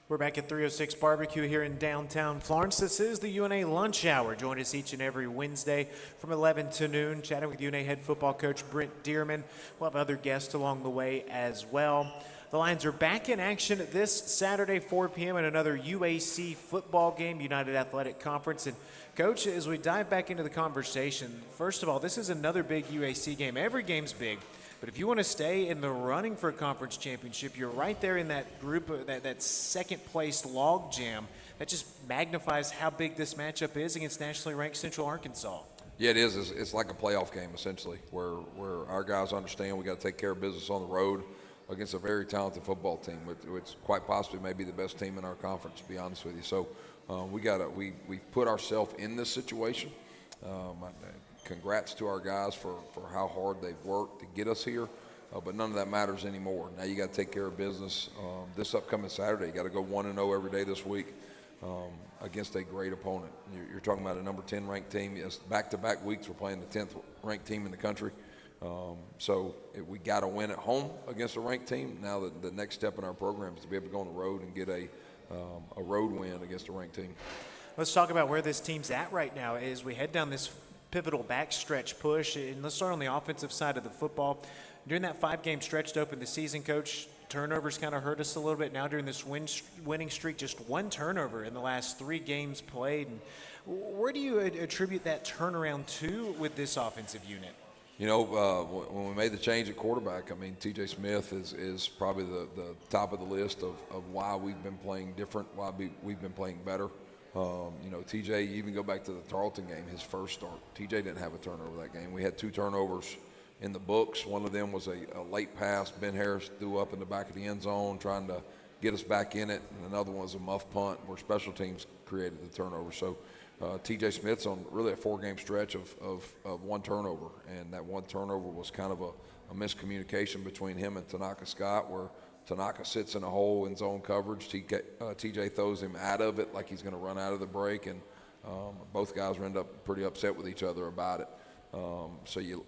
We're back at 306 Barbecue here in downtown Florence. This is the UNA Lunch Hour. Join us each and every Wednesday from 11 to noon, chatting with UNA head football coach Brent Dearman. We'll have other guests along the way as well. The Lions are back in action this Saturday, 4 p.m. in another UAC football game, United Athletic Conference. And, Coach, as we dive back into the conversation, first of all, this is another big UAC game. Every game's big. But if you want to stay in the running for a conference championship, you're right there in that group, that second-place log jam. That just magnifies how big this matchup is against nationally ranked Central Arkansas. Yeah, it is. It's like a playoff game, essentially, where our guys understand we got to take care of business on the road against a very talented football team, which quite possibly may be the best team in our conference, to be honest with you. So we put ourselves in this situation. Congrats to our guys for how hard they've worked to get us here, but none of that matters anymore. Now you got to take care of business this upcoming Saturday. You got to go 1-0 every day this week against a great opponent. You're talking about a number 10 ranked team. Yes, back-to-back weeks we're playing the 10th ranked team in the country. So we got to win at home against a ranked team. Now the next step in our program is to be able to go on the road and get a road win against a ranked team. Let's talk about where this team's at right now as we head down this pivotal backstretch push. And let's start on the offensive side of the football. During that 5-game stretch to open the season, Coach, turnovers kind of hurt us a little bit. Now during this winning streak, just one turnover in the last 3 games played. And where do you attribute that turnaround to with this offensive unit? You know, when we made the change at quarterback, I mean, T.J. Smith is probably the top of the list of why we've been playing different, why we've been playing better. You know, TJ, you even go back to the Tarleton game, his first start. TJ didn't have a turnover that game. We had 2 turnovers in the books. One of them was a late pass. Ben Harris threw up in the back of the end zone trying to get us back in it. And another one was a muff punt where special teams created the turnover. So TJ Smith's on really a 4-game stretch of 1 turnover. And that 1 turnover was kind of a miscommunication between him and Tanaka Scott, where Tanaka sits in a hole in zone coverage. TJ throws him out of it like he's going to run out of the break, and both guys end up pretty upset with each other about it. So you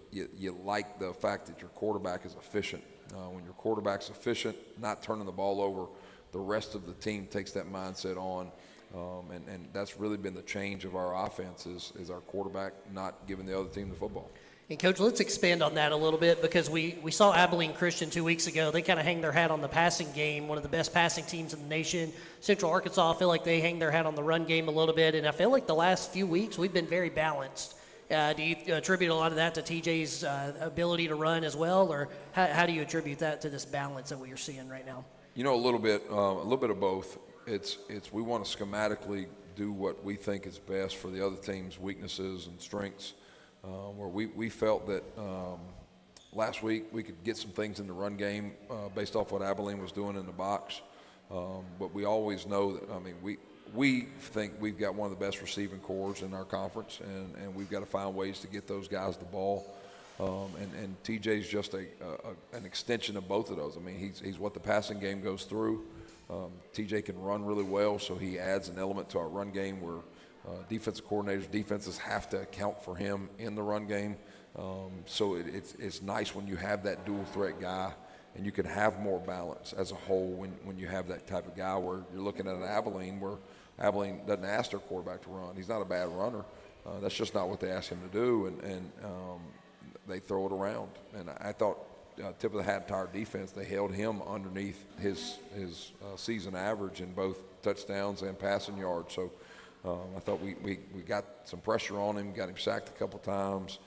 like the fact that your quarterback is efficient. When your quarterback's efficient, not turning the ball over, the rest of the team takes that mindset on. And that's really been the change of our offense is our quarterback not giving the other team the football. And, Coach, let's expand on that a little bit because we saw Abilene Christian 2 weeks ago. They kind of hang their hat on the passing game, one of the best passing teams in the nation. Central Arkansas, I feel like they hang their hat on the run game a little bit. And I feel like the last few weeks we've been very balanced. Do you attribute a lot of that to TJ's ability to run as well, or how do you attribute that to this balance that we are seeing right now? You know, a little bit of both. It's we want to schematically do what we think is best for the other team's weaknesses and strengths. Where we felt that last week we could get some things in the run game based off what Abilene was doing in the box. But we always know that, I mean, we think we've got one of the best receiving corps in our conference, and we've got to find ways to get those guys the ball. And TJ's just an extension of both of those. I mean, he's what the passing game goes through. TJ can run really well, so he adds an element to our run game where defensive coordinators, defenses have to account for him in the run game. So it's nice when you have that dual threat guy, and you can have more balance as a whole when you have that type of guy where you're looking at an Abilene where Abilene doesn't ask their quarterback to run. He's not a bad runner. That's just not what they ask him to do, and they throw it around. And I thought tip of the hat to our defense, they held him underneath his season average in both touchdowns and passing yards. So I thought we got some pressure on him, got him sacked a couple times.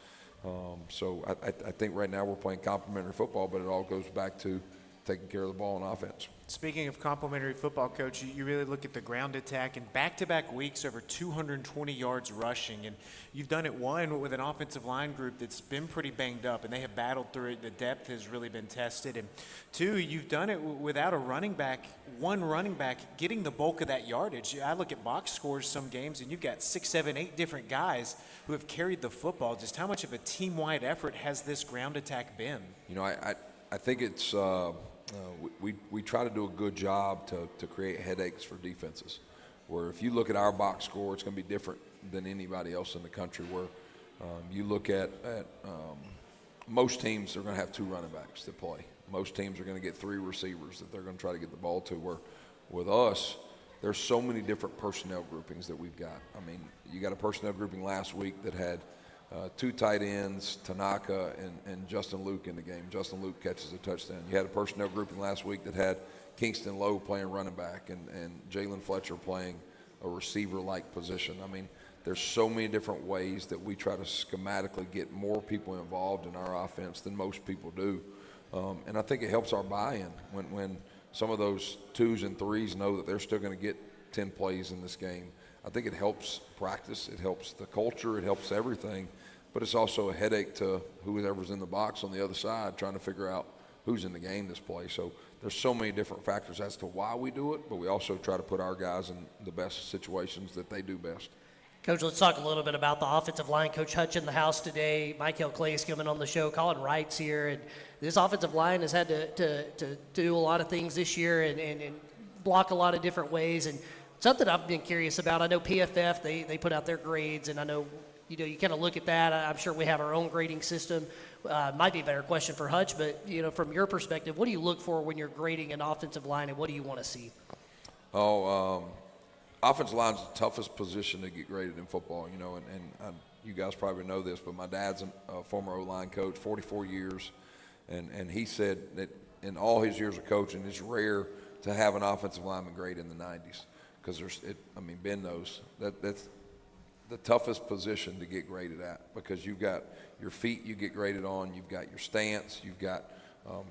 So I think right now we're playing complementary football, but it all goes back to taking care of the ball on offense. Speaking of complementary football, Coach, you really look at the ground attack and back-to-back weeks over 220 yards rushing. And you've done it, one, with an offensive line group that's been pretty banged up, and they have battled through it. The depth has really been tested. And two, you've done it without a running back, one running back getting the bulk of that yardage. I look at box scores some games, and you've got 6, 7, 8 different guys who have carried the football. Just how much of a team-wide effort has this ground attack been? You know, I think it's we try to do a good job to create headaches for defenses, where if you look at our box score, it's going to be different than anybody else in the country, where you look at most teams are going to have 2 running backs that play. Most teams are going to get 3 receivers that they're going to try to get the ball to, where with us, there's so many different personnel groupings that we've got. I mean, you got a personnel grouping last week that had two tight ends, Tanaka and Justin Luke in the game. Justin Luke catches a touchdown. You had a personnel grouping last week that had Kingston Lowe playing running back and Jalen Fletcher playing a receiver-like position. I mean, there's so many different ways that we try to schematically get more people involved in our offense than most people do. And I think it helps our buy-in when some of those 2s and 3s know that they're still going to get 10 plays in this game. I think it helps practice, it helps the culture, it helps everything, but it's also a headache to whoever's in the box on the other side trying to figure out who's in the game this play. So there's so many different factors as to why we do it, but we also try to put our guys in the best situations that they do best. Coach, let's talk a little bit about the offensive line. Coach Hutch in the house today. Michael Clay is coming on the show. Colin Wright's here. And this offensive line has had to do a lot of things this year and block a lot of different ways. And something I've been curious about, I know PFF, they put out their grades, and I know you kind of look at that. I'm sure we have our own grading system. Might be a better question for Hutch, but, from your perspective, what do you look for when you're grading an offensive line, and what do you want to see? Offensive line's the toughest position to get graded in football, and you guys probably know this, but my dad's a former O-line coach, 44 years, and he said that in all his years of coaching, it's rare to have an offensive lineman grade in the 90s because Ben knows that's the toughest position to get graded at because you've got your feet you get graded on, you've got your stance, you've got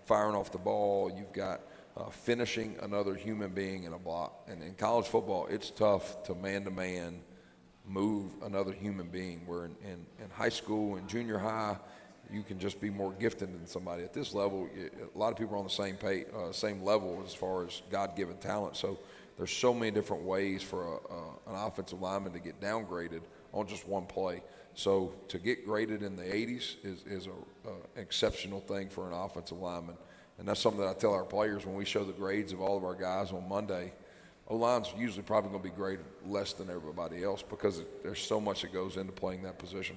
firing off the ball, you've got finishing another human being in a block. And in college football, it's tough to man-to-man move another human being, where in high school and junior high, you can just be more gifted than somebody. At this level, a lot of people are on the same level as far as God-given talent. So there's so many different ways for an offensive lineman to get downgraded on just one play. So to get graded in the 80s is an exceptional thing for an offensive lineman. And that's something that I tell our players when we show the grades of all of our guys on Monday. O-line's usually probably going to be graded less than everybody else because there's so much that goes into playing that position.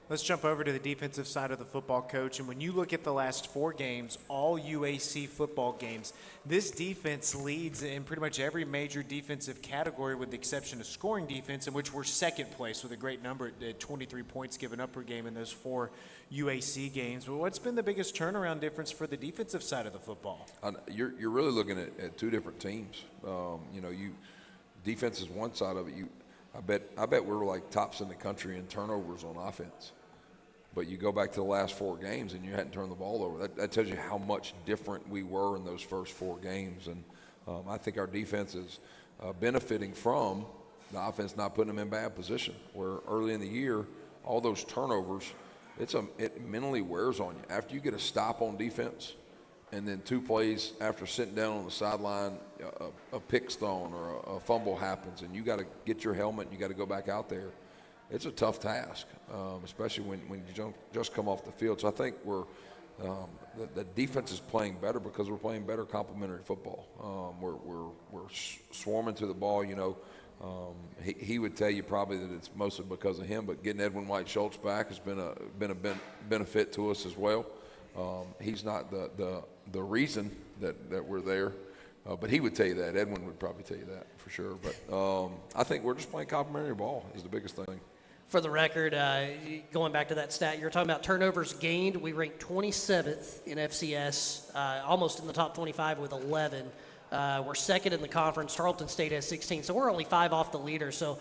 Let's jump over to the defensive side of the football, Coach. And when you look at the last 4 games, all UAC football games, this defense leads in pretty much every major defensive category with the exception of scoring defense, in which we're second place with a great number at 23 points given up per game in those 4 UAC games. But what's been the biggest turnaround difference for the defensive side of the football? You're really looking at 2 different teams. Defense is one side of it. I bet we're like tops in the country in turnovers on offense. But you go back to the last 4 games and you hadn't turned the ball over. That tells you how much different we were in those first 4 games. And I think our defense is benefiting from the offense not putting them in bad position. Where early in the year, all those turnovers, it mentally wears on you. After you get a stop on defense, and then 2 plays after sitting down on the sideline, a pick thrown or a fumble happens, and you got to get your helmet and you got to go back out there. It's a tough task, especially when you don't just come off the field. So I think the defense is playing better because we're playing better complementary football. We're swarming to the ball. He would tell you probably that it's mostly because of him, but getting Edwin White Schultz back has been a benefit to us as well. He's not the reason that we're there, but he would tell you that. Edwin would probably tell you that for sure. But I think we're just playing complementary ball is the biggest thing. For the record, going back to that stat, you're talking about turnovers gained. We ranked 27th in FCS, almost in the top 25 with 11. We're second in the conference. Tarleton State has 16, so we're only 5 off the leader. So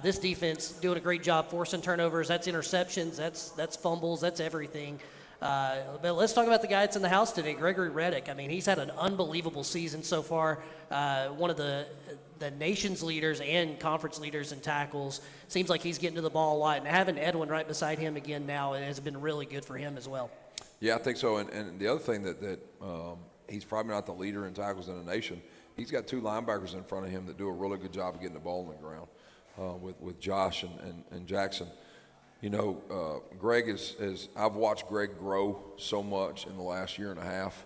this defense doing a great job forcing turnovers. That's interceptions. That's fumbles. That's everything. But let's talk about the guy that's in the house today, Gregory Reddick. I mean, he's had an unbelievable season so far. One of the nation's leaders and conference leaders in tackles. Seems like he's getting to the ball a lot. And having Edwin right beside him again now has been really good for him as well. Yeah, I think so. And the other thing that he's probably not the leader in tackles in the nation. He's got 2 linebackers in front of him that do a really good job of getting the ball on the ground with Josh and Jackson. Greg is I've watched Greg grow so much in the last year and a half,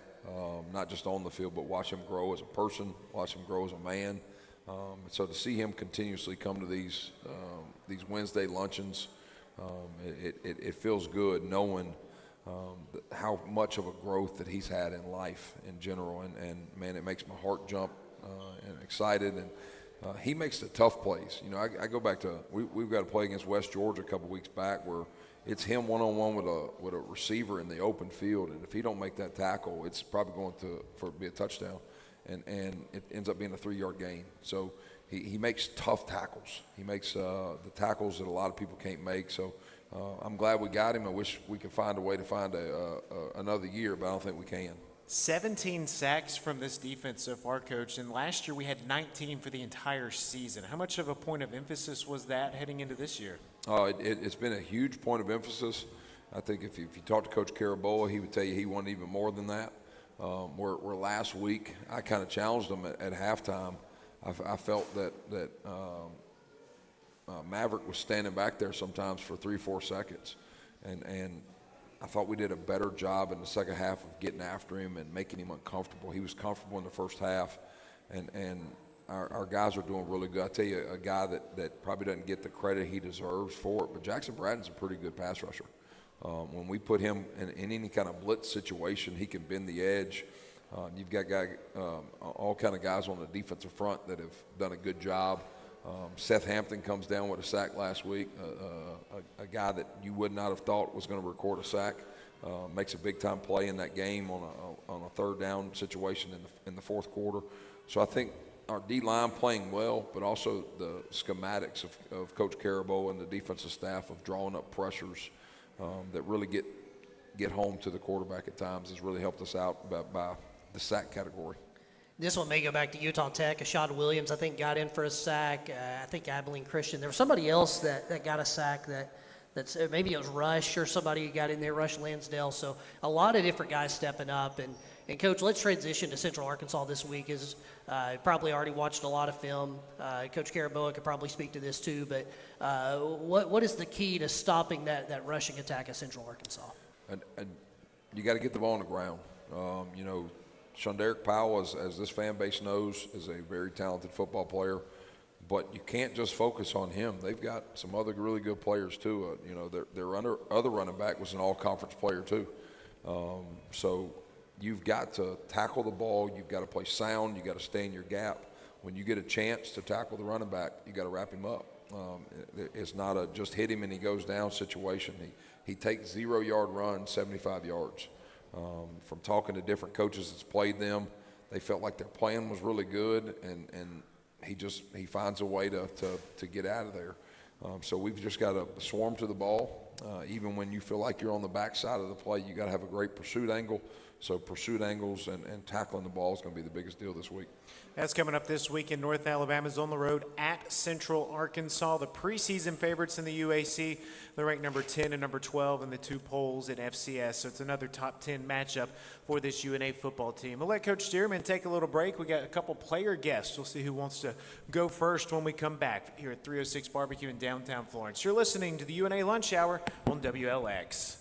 not just on the field, but watch him grow as a person, watch him grow as a man. So to see him continuously come to these Wednesday luncheons, it feels good knowing how much of a growth that he's had in life in general. And man, it makes my heart jump and excited. And he makes the tough plays. You know, I go back to we've got to play against West Georgia a couple weeks back where it's him one-on-one with a receiver in the open field, and if he don't make that tackle, it's probably going to be a touchdown, and it ends up being a 3-yard gain. So he makes tough tackles. He makes the tackles that a lot of people can't make. So I'm glad we got him. I wish we could find a way to find another year, but I don't think we can. 17 sacks from this defense so far, Coach, and last year we had 19 for the entire season. How much of a point of emphasis was that heading into this year? It's been a huge point of emphasis. I think if you talk to Coach Caraboa, he would tell you he wanted even more than that. Where last week I kind of challenged him at halftime. I felt that Maverick was standing back there sometimes for 3-4 seconds, and I thought we did a better job in the second half of getting after him and making him uncomfortable. He was comfortable in the first half, and our guys are doing really good. I tell you, a guy that probably doesn't get the credit he deserves for it, but Jackson Bratton's a pretty good pass rusher. When we put him in any kind of blitz situation, he can bend the edge. You've got all kind of guys on the defensive front that have done a good job. Seth Hampton comes down with a sack last week, a guy that you would not have thought was going to record a sack, makes a big-time play in that game on a third down situation in the fourth quarter. So I think our D-line playing well, but also the schematics of Coach Caraboa and the defensive staff of drawing up pressures that really get home to the quarterback at times has really helped us out by the sack category. This one may go back to Utah Tech. Ashad Williams, I think, got in for a sack. I think Abilene Christian. There was somebody else that got a sack that's maybe it was Rush or somebody who got in there, Rush Lansdale. So a lot of different guys stepping up. And Coach, let's transition to Central Arkansas this week. Probably already watched a lot of film. Coach Caraboa could probably speak to this too. But what is the key to stopping that rushing attack of Central Arkansas? And you got to get the ball on the ground. Shunderick Powell, as this fan base knows, is a very talented football player, but you can't just focus on him. They've got some other really good players too. Their other running back was an all-conference player too. So you've got to tackle the ball. You've got to play sound. You've got to stay in your gap. When you get a chance to tackle the running back, you got to wrap him up. It's not a just hit him and he goes down situation. He takes 0-yard runs, 75 yards. From talking to different coaches that's played them, they felt like their plan was really good, and he finds a way to get out of there. So we've just got to swarm to the ball. Even when you feel like you're on the backside of the play, you got to have a great pursuit angle. So pursuit angles and tackling the ball is going to be the biggest deal this week. That's coming up this week in North Alabama's on the road at Central Arkansas. The preseason favorites in the UAC, they're ranked number 10 and number 12 in the two polls at FCS. So it's another top 10 matchup for this UNA football team. We'll let Coach Stearman take a little break. We got a couple player guests. We'll see who wants to go first when we come back here at 306 Barbecue in downtown Florence. You're listening to the UNA Lunch Hour on WLX.